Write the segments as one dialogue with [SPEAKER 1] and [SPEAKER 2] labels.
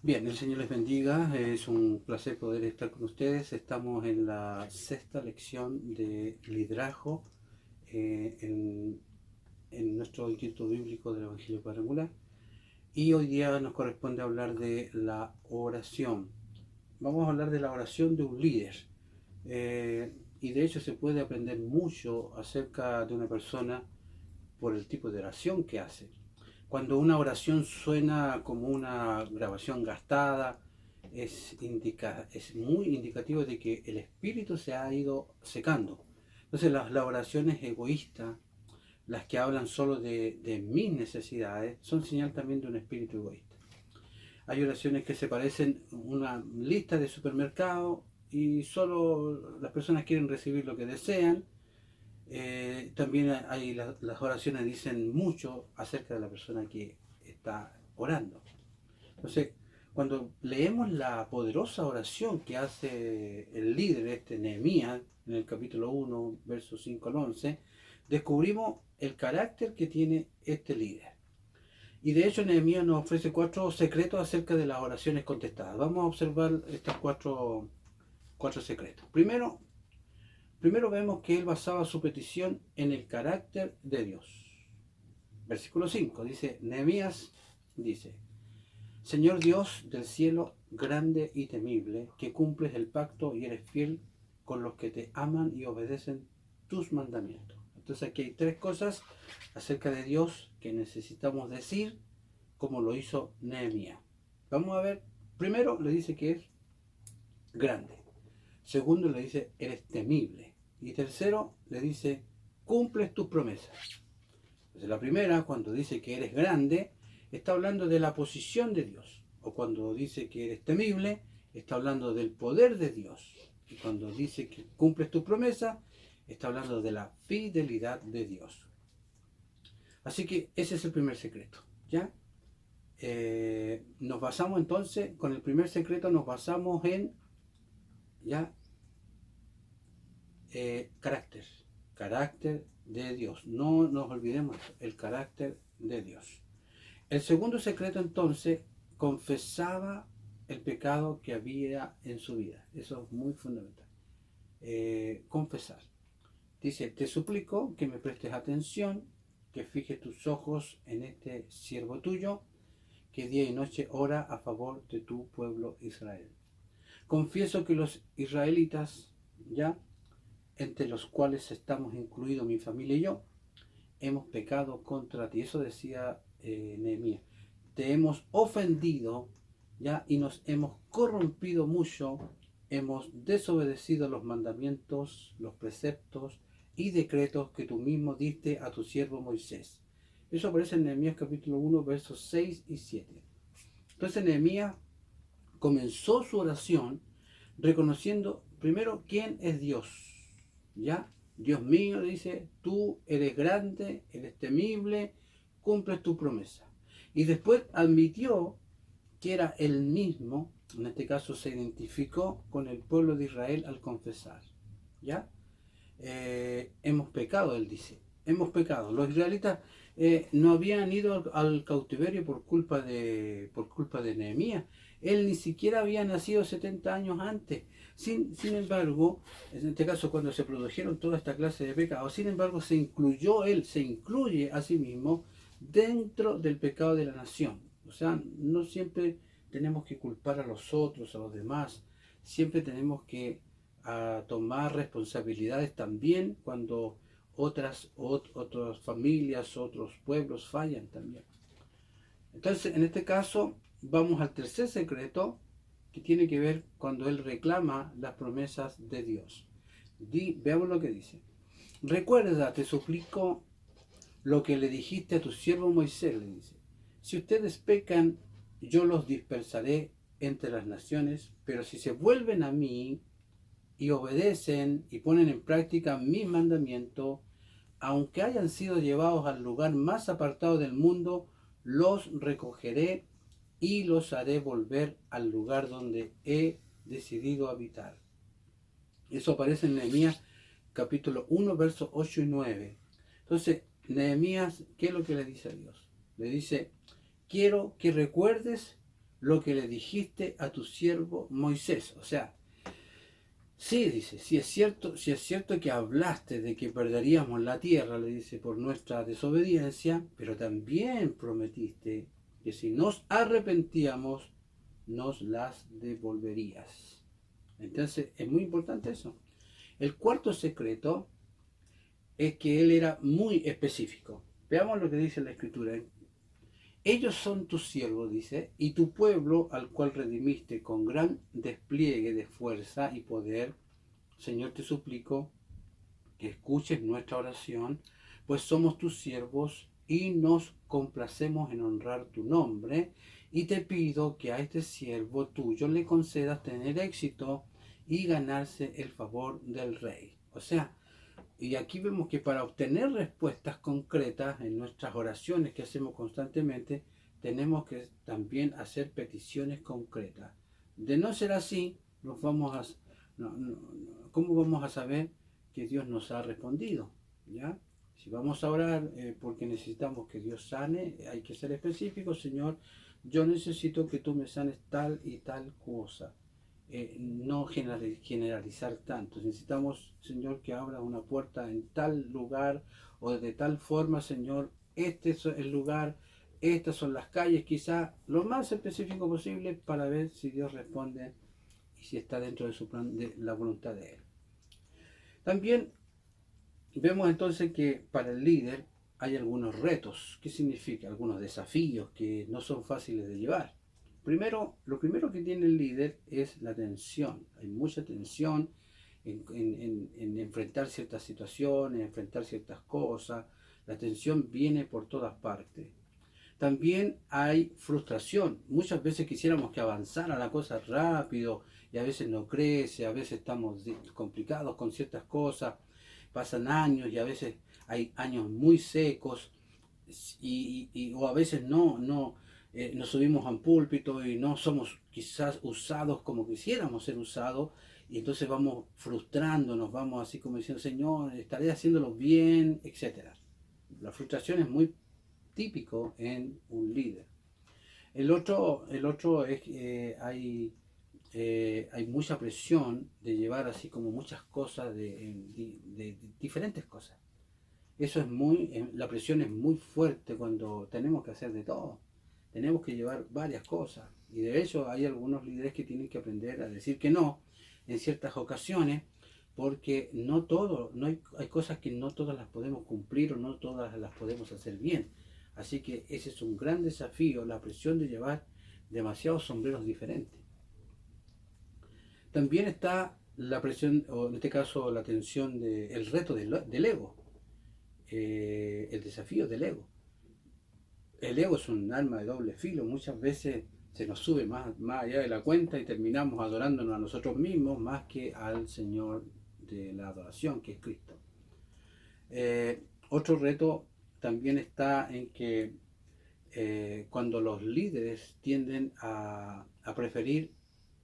[SPEAKER 1] Bien, el Señor les bendiga. Es un placer poder estar con ustedes. Estamos en la sexta lección de liderazgo eh, en, en nuestro Instituto Bíblico del Evangelio Cuadrangular. Y hoy día nos corresponde hablar de la oración. Vamos a hablar de la oración de un líder. Y de hecho se puede aprender mucho acerca de una persona por el tipo de oración que hace. Cuando una oración suena como una grabación gastada, es muy indicativo de que el espíritu se ha ido secando. Entonces las oraciones egoístas, las que hablan solo de mis necesidades, son señal también de un espíritu egoísta. Hay oraciones que se parecen a una lista de supermercado y solo las personas quieren recibir lo que desean. También hay las oraciones dicen mucho acerca de la persona que está orando. Entonces, cuando leemos la poderosa oración que hace el líder, Nehemías, en el capítulo 1, versos 5 al 11, descubrimos el carácter que tiene este líder. Y de hecho Nehemías nos ofrece 4 secretos acerca de las oraciones contestadas. Vamos a observar estos cuatro secretos. Primero vemos que él basaba su petición en el carácter de Dios. Versículo 5 dice, Nehemías dice, Señor Dios del cielo, grande y temible, que cumples el pacto y eres fiel con los que te aman y obedecen tus mandamientos. Entonces aquí hay 3 cosas acerca de Dios que necesitamos decir como lo hizo Nehemías. Vamos a ver, primero le dice que es grande. Segundo le dice, eres temible. Y tercero le dice, cumples tus promesas. Entonces la primera, cuando dice que eres grande, está hablando de la posición de Dios. O cuando dice que eres temible, está hablando del poder de Dios. Y cuando dice que cumples tus promesas, está hablando de la fidelidad de Dios. Así que ese es el primer secreto. ¿Ya? Nos basamos entonces, con el primer secreto nos basamos en ya carácter, carácter de Dios. No nos olvidemos el carácter de Dios. El segundo secreto entonces confesaba el pecado que había en su vida. Eso es muy fundamental. Confesar. Dice, te suplico que me prestes atención, que fijes tus ojos en este siervo tuyo, que día y noche ora a favor de tu pueblo Israel. Confieso que los israelitas, ya, entre los cuales estamos incluidos mi familia y yo, hemos pecado contra ti. Eso decía Nehemías. Te hemos ofendido, ya, y nos hemos corrompido mucho. Hemos desobedecido los mandamientos, los preceptos y decretos que tú mismo diste a tu siervo Moisés. Eso aparece en Nehemías capítulo 1, versos 6 y 7. Entonces Nehemías comenzó su oración reconociendo primero quién es Dios. ¿Ya? Dios mío, dice, tú eres grande, eres temible, cumples tu promesa. Y después admitió que era él mismo, en este caso se identificó con el pueblo de Israel al confesar. ¿Ya? Hemos pecado, él dice, hemos pecado. Los israelitas no habían ido al cautiverio por culpa de Nehemías. Él ni siquiera había nacido 70 años antes. Sin embargo, en este caso cuando se produjeron toda esta clase de pecados, sin embargo se incluye a sí mismo dentro del pecado de la nación. O sea, no siempre tenemos que culpar a los otros, a los demás. Siempre tenemos que tomar responsabilidades también cuando otras familias, otros pueblos fallan también. Entonces, en este caso, vamos al tercer secreto que tiene que ver cuando él reclama las promesas de Dios. Veamos lo que dice. Recuerda, te suplico lo que le dijiste a tu siervo Moisés, le dice. Si ustedes pecan, yo los dispersaré entre las naciones, pero si se vuelven a mí y obedecen y ponen en práctica mis mandamientos, aunque hayan sido llevados al lugar más apartado del mundo, los recogeré y los haré volver al lugar donde he decidido habitar. Eso aparece en Nehemías capítulo 1, versos 8 y 9. Entonces, Nehemías, ¿qué es lo que le dice a Dios? Le dice, quiero que recuerdes lo que le dijiste a tu siervo Moisés. O sea, sí, dice, si es cierto que hablaste de que perderíamos la tierra, le dice, por nuestra desobediencia, pero también prometiste que si nos arrepentíamos, nos las devolverías. Entonces, es muy importante eso. El cuarto secreto es que él era muy específico. Veamos lo que dice la Escritura. Ellos son tus siervos, dice, y tu pueblo al cual redimiste con gran despliegue de fuerza y poder. Señor, te suplico que escuches nuestra oración, pues somos tus siervos y nos complacemos en honrar tu nombre, y te pido que a este siervo tuyo le concedas tener éxito y ganarse el favor del rey. O sea, y aquí vemos que para obtener respuestas concretas en nuestras oraciones que hacemos constantemente, tenemos que también hacer peticiones concretas. De no ser así, nos vamos a, ¿cómo vamos a saber que Dios nos ha respondido? ¿Ya? Si vamos a orar porque necesitamos que Dios sane, hay que ser específico. Señor, yo necesito que tú me sanes tal y tal cosa. No generalizar tanto. Necesitamos, Señor, que abra una puerta en tal lugar o de tal forma, Señor, este es el lugar, estas son las calles, quizá lo más específico posible para ver si Dios responde y si está dentro de su plan, de la voluntad de Él. También vemos entonces que para el líder hay algunos retos. ¿Qué significa? Algunos desafíos que no son fáciles de llevar. Primero, lo primero que tiene el líder es la tensión. Hay mucha tensión en enfrentar ciertas situaciones, enfrentar ciertas cosas. La tensión viene por todas partes. También hay frustración. Muchas veces quisiéramos que avanzara la cosa rápido y a veces no crece, a veces estamos complicados con ciertas cosas, pasan años y a veces hay años muy secos o a veces nos subimos a un púlpito y no somos quizás usados como quisiéramos ser usados y entonces vamos frustrándonos, vamos así como diciendo, Señor, estaré haciéndolo bien, etcétera. La frustración es muy típico en un líder. El otro es que hay mucha presión de llevar así como muchas cosas, de diferentes cosas. Eso es la presión es muy fuerte cuando tenemos que hacer de todo. Tenemos que llevar varias cosas. Y de hecho hay algunos líderes que tienen que aprender a decir que no en ciertas ocasiones, porque no todo, hay cosas que no todas las podemos cumplir o no todas las podemos hacer bien. Así que ese es un gran desafío, la presión de llevar demasiados sombreros diferentes. También está la presión, o en este caso la tensión, el reto del ego, el desafío del ego. El ego es un arma de doble filo, muchas veces se nos sube más allá de la cuenta y terminamos adorándonos a nosotros mismos más que al Señor de la adoración, que es Cristo. Otro reto también está en que cuando los líderes tienden a preferir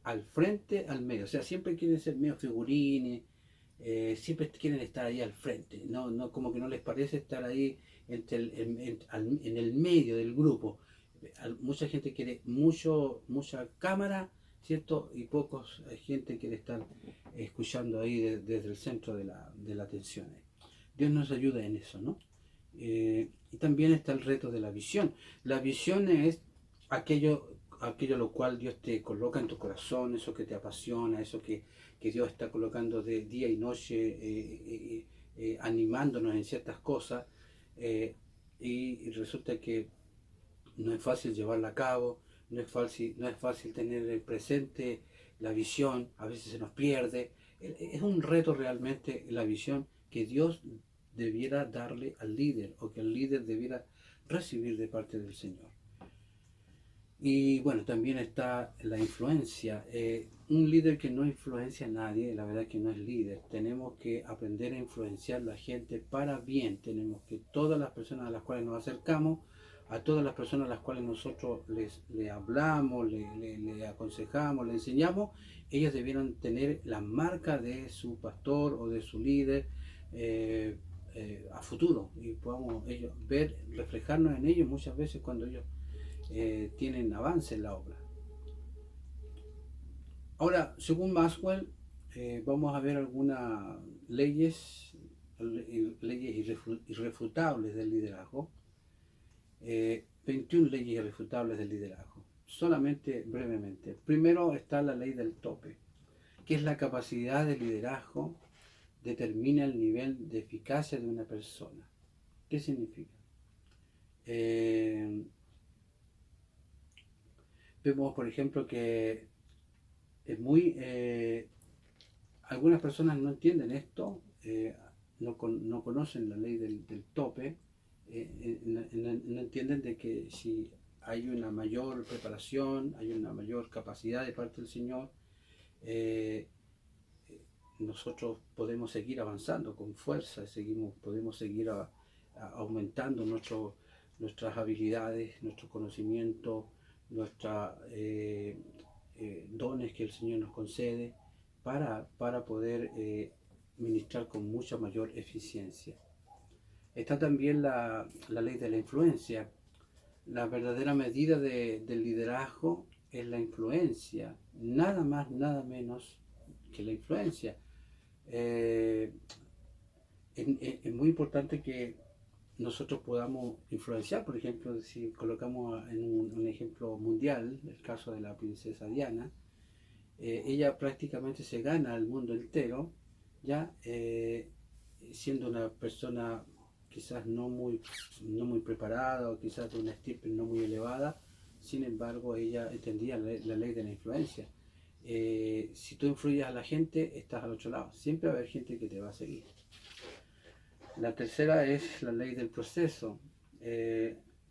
[SPEAKER 1] al frente, al medio, o sea, siempre quieren ser medio figurines, siempre quieren estar ahí al frente, no, como que no les parece estar ahí en el medio del grupo. Mucha gente quiere mucha cámara, ¿cierto? Y pocos gente quiere estar escuchando ahí desde el centro de la atención. Dios nos ayuda en eso, ¿no? Y también está el reto de la visión. La visión es aquello lo cual Dios te coloca en tu corazón, eso que te apasiona, eso que Dios está colocando de día y noche, animándonos en ciertas cosas, y resulta que no es fácil llevarla a cabo, no es fácil tener presente la visión, a veces se nos pierde. Es un reto realmente la visión que Dios debiera darle al líder o que el líder debiera recibir de parte del Señor. Y bueno, también está la influencia. Un líder que no influencia a nadie, la verdad que no es líder. Tenemos que aprender a influenciar a la gente para bien. Tenemos que todas las personas a las cuales nos acercamos, a todas las personas a las cuales nosotros le hablamos, le aconsejamos, le enseñamos, ellas debieran tener la marca de su pastor o de su líder a futuro y podamos reflejarnos en ellos muchas veces cuando ellos tienen avance en la obra. Ahora, según Maxwell, vamos a ver algunas leyes, leyes irrefutables del liderazgo. 21 leyes irrefutables del liderazgo. Solamente brevemente. Primero está la ley del tope, que es la capacidad de liderazgo determina el nivel de eficacia de una persona. ¿Qué significa? Vemos, por ejemplo, que es muy... algunas personas no entienden esto, no conocen la ley del tope, no entienden de que si hay una mayor preparación, hay una mayor capacidad de parte del Señor, eh, nosotros podemos seguir avanzando con fuerza, podemos seguir aumentando nuestras habilidades, nuestro conocimiento, nuestros dones que el Señor nos concede para poder ministrar con mucha mayor eficiencia. Está también la ley de la influencia. La verdadera medida del liderazgo es la influencia, nada más, nada menos que la influencia. Es muy importante que nosotros podamos influenciar, por ejemplo, si colocamos en un ejemplo mundial, el caso de la princesa Diana, ella prácticamente se gana al mundo entero, ya siendo una persona quizás no muy preparada o quizás de una estirpe no muy elevada, sin embargo ella entendía la ley de la influencia. Si tú influyes a la gente, estás al otro lado, siempre va a haber gente que te va a seguir. La tercera es la ley del proceso,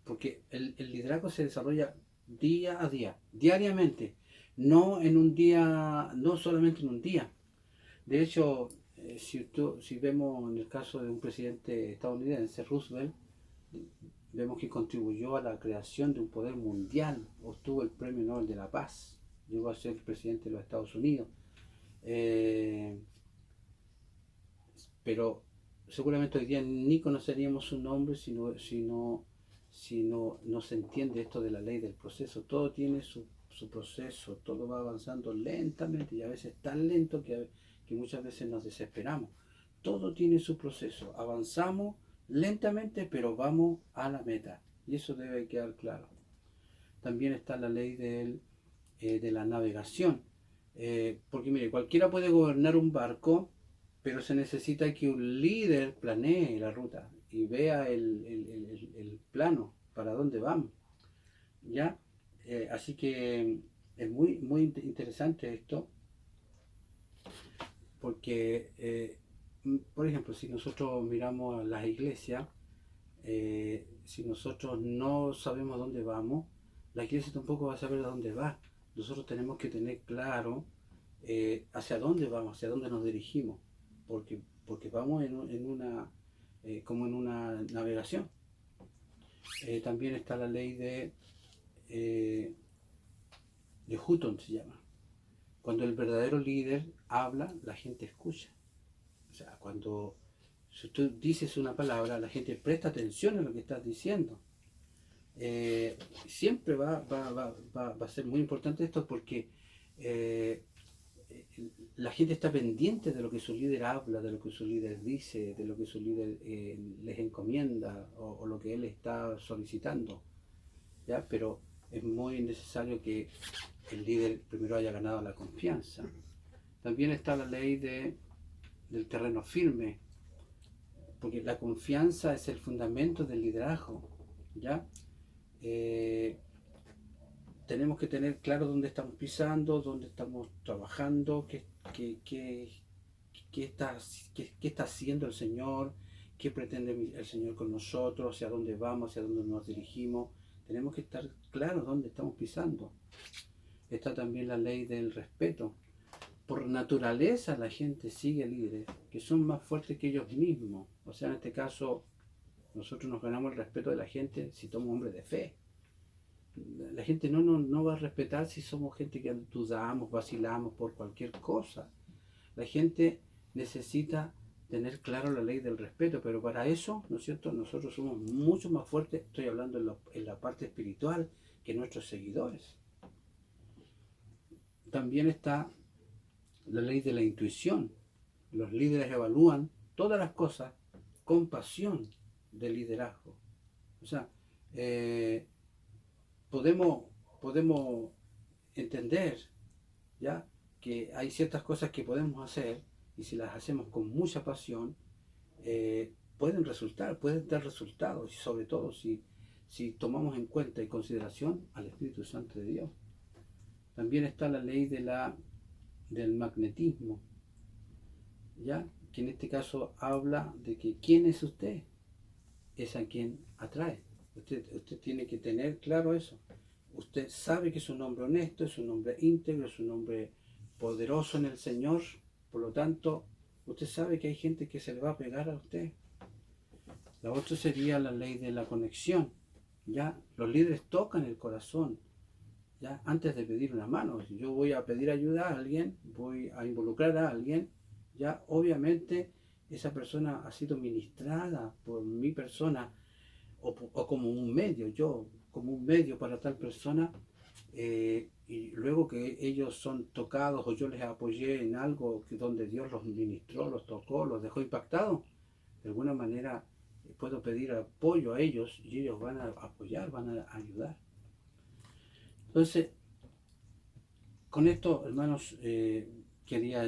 [SPEAKER 1] porque el liderazgo se desarrolla día a día, diariamente, no en un día, no solamente en un día. De hecho, si vemos en el caso de un presidente estadounidense, Roosevelt, vemos que contribuyó a la creación de un poder mundial, obtuvo el Premio Nobel de la Paz, llegó a ser el presidente de los Estados Unidos. Pero seguramente hoy día ni conoceríamos su nombre si no se entiende esto de la ley del proceso. Todo tiene su proceso, todo va avanzando lentamente y a veces tan lento que muchas veces nos desesperamos. Todo tiene su proceso, avanzamos lentamente pero vamos a la meta y eso debe quedar claro. También está la ley de la navegación, porque mire, cualquiera puede gobernar un barco, pero se necesita que un líder planee la ruta y vea el plano para dónde vamos, ¿ya? Así que es muy interesante esto, porque, por ejemplo, si nosotros miramos las iglesias, si nosotros no sabemos dónde vamos, la iglesia tampoco va a saber a dónde va. Nosotros tenemos que tener claro hacia dónde vamos, hacia dónde nos dirigimos, porque vamos como en una navegación. También está la ley de Hutton, se llama. Cuando el verdadero líder habla, la gente escucha. O sea, si tú dices una palabra, la gente presta atención a lo que estás diciendo. Siempre va a ser muy importante esto porque la gente está pendiente de lo que su líder habla, de lo que su líder dice, de lo que su líder les encomienda o lo que él está solicitando, ¿ya? Pero es muy necesario que el líder primero haya ganado la confianza. También está la ley del terreno firme, porque la confianza es el fundamento del liderazgo, ¿ya? Tenemos que tener claro dónde estamos pisando, dónde estamos trabajando, qué está haciendo el Señor, qué pretende el Señor con nosotros, hacia dónde vamos, hacia dónde nos dirigimos. Tenemos que estar claros dónde estamos pisando. Está también la ley del respeto. Por naturaleza la gente sigue líderes que son más fuertes que ellos mismos. O sea, en este caso, nosotros nos ganamos el respeto de la gente si somos hombres de fe. La gente no va a respetar si somos gente que dudamos, vacilamos por cualquier cosa. La gente necesita tener claro la ley del respeto, pero para eso, ¿no es cierto?, nosotros somos mucho más fuertes, estoy hablando en la parte espiritual, que nuestros seguidores. También está la ley de la intuición. Los líderes evalúan todas las cosas con pasión de liderazgo. O sea, podemos entender ya que hay ciertas cosas que podemos hacer y si las hacemos con mucha pasión, pueden dar resultados, y sobre todo si tomamos en cuenta y consideración al Espíritu Santo de Dios. También está la ley del magnetismo, ¿ya? Que en este caso habla de que quién es usted, es a quien atrae. Usted tiene que tener claro eso. Usted sabe que es un hombre honesto, es un hombre íntegro, es un hombre poderoso en el Señor. Por lo tanto, usted sabe que hay gente que se le va a pegar a usted. La otra sería la ley de la conexión. ¿Ya? Los líderes tocan el corazón, ¿ya? Antes de pedir una mano. Si yo voy a pedir ayuda a alguien, voy a involucrar a alguien, ya obviamente esa persona ha sido ministrada por mi persona o como un medio, yo como un medio para tal persona, y luego que ellos son tocados o yo les apoyé en algo donde Dios los ministró, los tocó, los dejó impactados, de alguna manera puedo pedir apoyo a ellos y ellos van a apoyar, van a ayudar. Entonces, con esto, hermanos, quería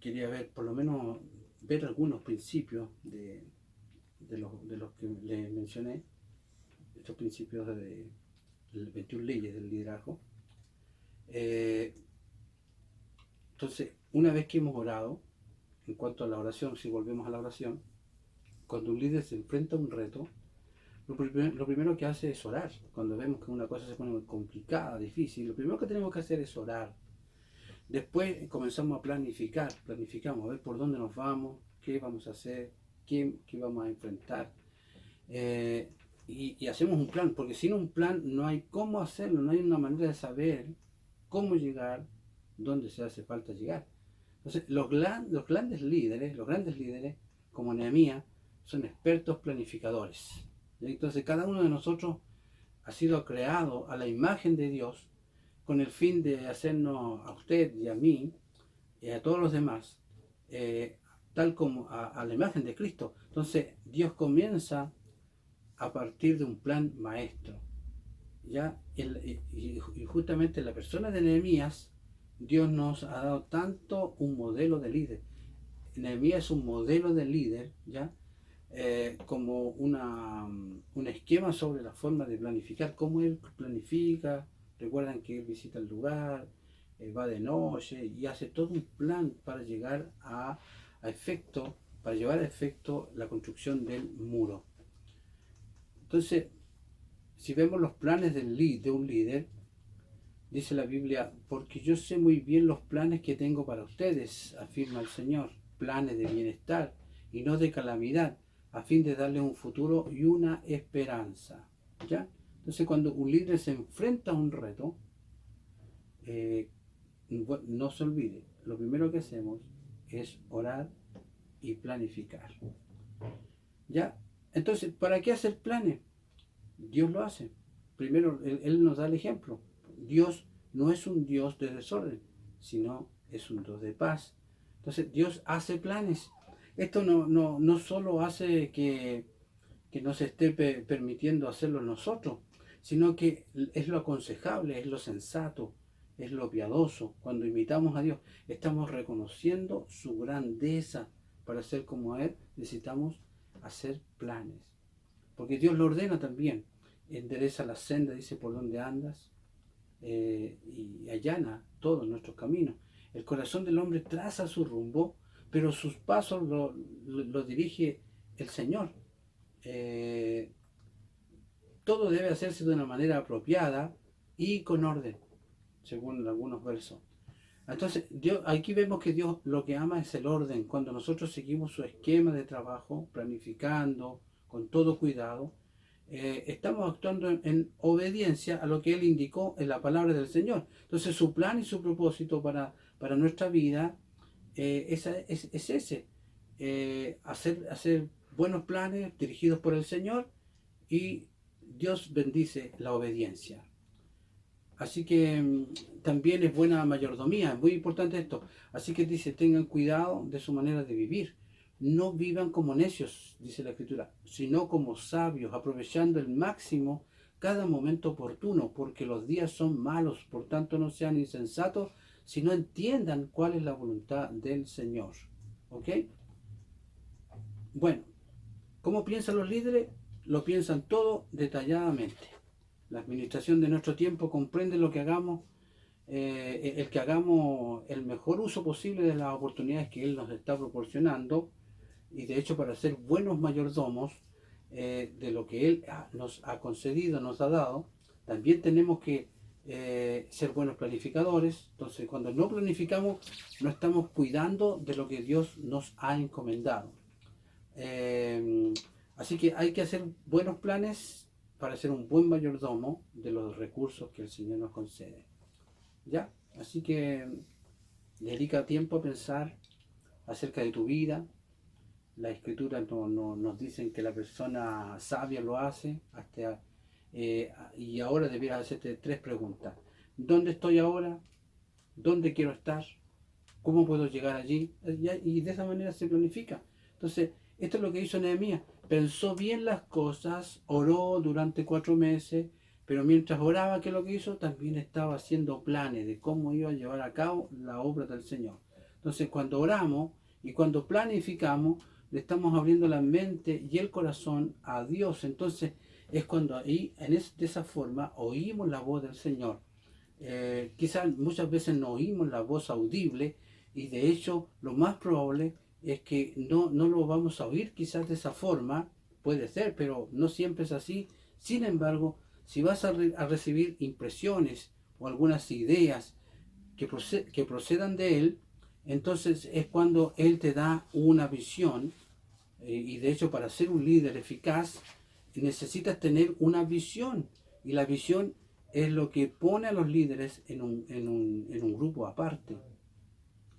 [SPEAKER 1] ver, por lo menos, ver algunos principios de los que les mencioné, estos principios de 21 leyes del liderazgo. Entonces, una vez que hemos orado, en cuanto a la oración, si volvemos a la oración, cuando un líder se enfrenta a un reto, lo primero que hace es orar. Cuando vemos que una cosa se pone muy complicada, difícil, lo primero que tenemos que hacer es orar. Después comenzamos a planificamos a ver por dónde nos vamos, qué vamos a hacer, qué vamos a enfrentar. Y hacemos un plan, porque sin un plan no hay cómo hacerlo, no hay una manera de saber cómo llegar, dónde se hace falta llegar. Entonces, los grandes líderes, como Nehemías, son expertos planificadores. Entonces, cada uno de nosotros ha sido creado a la imagen de Dios con el fin de hacernos a usted y a mí y a todos los demás, tal como a la imagen de Cristo. Entonces, Dios comienza a partir de un plan maestro. ¿Ya? Y justamente en la persona de Nehemías, Dios nos ha dado tanto un modelo de líder. Nehemías es un modelo de líder, ¿ya? Como un esquema sobre la forma de planificar, cómo él planifica. Recuerdan que él visita el lugar, va de noche y hace todo un plan para llegar para llevar a efecto la construcción del muro. Entonces, si vemos los planes de un líder, dice la Biblia, porque yo sé muy bien los planes que tengo para ustedes, afirma el Señor, planes de bienestar y no de calamidad, a fin de darles un futuro y una esperanza. ¿Ya? Entonces, cuando un líder se enfrenta a un reto, no se olvide, lo primero que hacemos es orar y planificar. ¿Ya? Entonces, ¿para qué hacer planes? Dios lo hace. Primero, Él nos da el ejemplo. Dios no es un Dios de desorden, sino es un Dios de paz. Entonces, Dios hace planes. Esto no solo hace que nos esté permitiendo hacerlo nosotros, sino que es lo aconsejable, es lo sensato, es lo piadoso. Cuando imitamos a Dios, estamos reconociendo su grandeza. Para ser como Él, necesitamos hacer planes. Porque Dios lo ordena también. Endereza la senda, dice, por donde andas, y allana todos nuestros caminos. El corazón del hombre traza su rumbo, pero sus pasos lo dirige el Señor. Todo debe hacerse de una manera apropiada y con orden, según algunos versos. Entonces, aquí vemos que Dios lo que ama es el orden. Cuando nosotros seguimos su esquema de trabajo, planificando, con todo cuidado, estamos actuando en obediencia a lo que Él indicó en la palabra del Señor. Entonces, su plan y su propósito para nuestra vida es ese. Hacer buenos planes dirigidos por el Señor, y Dios bendice la obediencia. Así que también es buena mayordomía, es muy importante esto. Así que dice, tengan cuidado de su manera de vivir. No vivan como necios, dice la Escritura, sino como sabios, aprovechando el máximo cada momento oportuno, porque los días son malos, por tanto no sean insensatos, sino entiendan cuál es la voluntad del Señor. ¿Ok? Bueno, ¿cómo piensan los líderes? Lo piensan todo detalladamente. La administración de nuestro tiempo comprende lo que hagamos, el que hagamos el mejor uso posible de las oportunidades que Él nos está proporcionando, y de hecho para ser buenos mayordomos de lo que Él nos ha concedido, nos ha dado, también tenemos que ser buenos planificadores. Entonces cuando no planificamos no estamos cuidando de lo que Dios nos ha encomendado. Eh, Así que hay que hacer buenos planes para ser un buen mayordomo de los recursos que el Señor nos concede. ¿Ya? Así que dedica tiempo a pensar acerca de tu vida. La Escritura nos dicen que la persona sabia lo hace. Y ahora debieras hacerte 3 preguntas. ¿Dónde estoy ahora? ¿Dónde quiero estar? ¿Cómo puedo llegar allí? Y de esa manera se planifica. Entonces, esto es lo que hizo Nehemías. Pensó bien las cosas, oró durante 4 meses, pero mientras oraba, ¿qué es lo que hizo? También estaba haciendo planes de cómo iba a llevar a cabo la obra del Señor. Entonces, cuando oramos y cuando planificamos, le estamos abriendo la mente y el corazón a Dios. Entonces, es cuando ahí, de esa forma, oímos la voz del Señor. Quizás muchas veces no oímos la voz audible, y de hecho lo más probable es que no lo vamos a oír quizás de esa forma, puede ser, pero no siempre es así. Sin embargo, si vas a recibir impresiones o algunas ideas que procedan de Él, entonces es cuando Él te da una visión. Y de hecho para ser un líder eficaz necesitas tener una visión, y la visión es lo que pone a los líderes en un grupo aparte.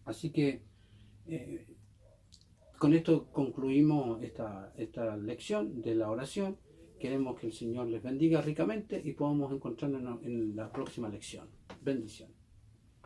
[SPEAKER 1] Así que eh, con esto concluimos esta lección de la oración. Queremos que el Señor les bendiga ricamente y podamos encontrarnos en la próxima lección. Bendiciones.